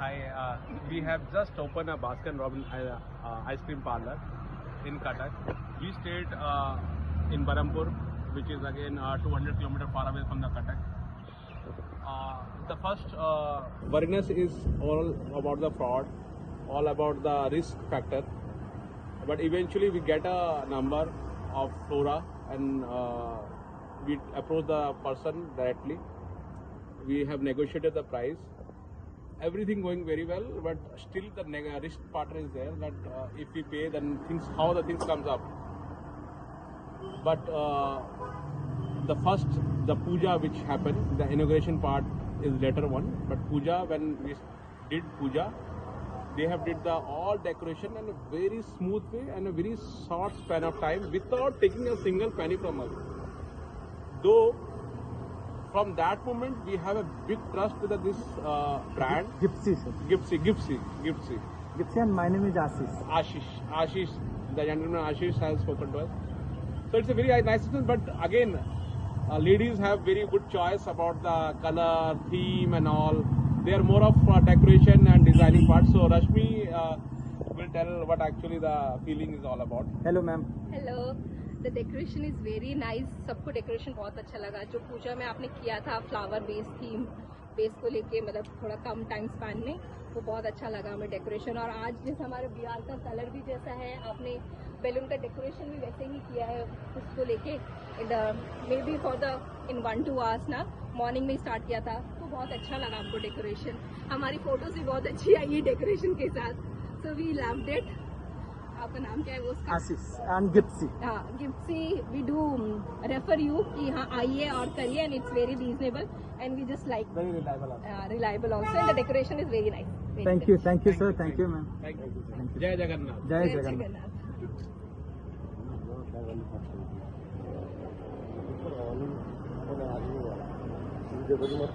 Hi, we have just opened a Baskin Robbins ice cream parlor in Cuttack. We stayed in Barampur, which is again 200 kilometers far away from the Cuttack. The first worriness is all about the fraud, all about the risk factor. But eventually we get a number of Flora and we approach the person directly. We have negotiated the price. Everything going very well, but still the risk part is there that if we pay, then how the things comes up. But the puja which happened, the inauguration part is later one. But puja, when we did puja, they have did the all decoration in a very smooth way and a very short span of time without taking a single penny from us. Though from that moment we have a big trust with this brand. Gipsy, sir. Gipsy. Gipsy, and my name is Ashish. Ashish, the gentleman Ashish has spoken to us. So it's a very nice business, but again, ladies have very good choice about the color, theme and all. They are more of decoration and designing part. So Rashmi will tell what actually the feeling is all about. Hello, ma'am. Hello the decoration is very nice. सबको decoration बहुत अच्छा लगा. जो पूजा में आपने किया था flower base theme base को लेके, मतलब थोड़ा कम टाइम स्पैन में, वो बहुत अच्छा लगा हमें डेकोरेशन. और आज जैसे हमारे बिहार का कलर भी जैसा है, आपने बैलून का डेकोरेशन भी वैसे ही किया है उसको लेके. May be for the in 1-2 hours ना, मॉर्निंग में स्टार्ट किया था, तो बहुत अच्छा लगा हमको डेकोरेशन. हमारी फोटोज भी बहुत अच्छी आई है डेकोरेशन के साथ. So we loved it. आपका नाम क्या है वो उसका? Ashish and Gipsy. हाँ, Gipsy we do refer you कि हाँ आइए और करिए, and it's very reasonable and we just like very reliable also, and the decoration is very nice. Thank you sir. Thank you, ma'am. Thank you. Jai Jagannath. जय जगन्नाथ. जगन्नाथ.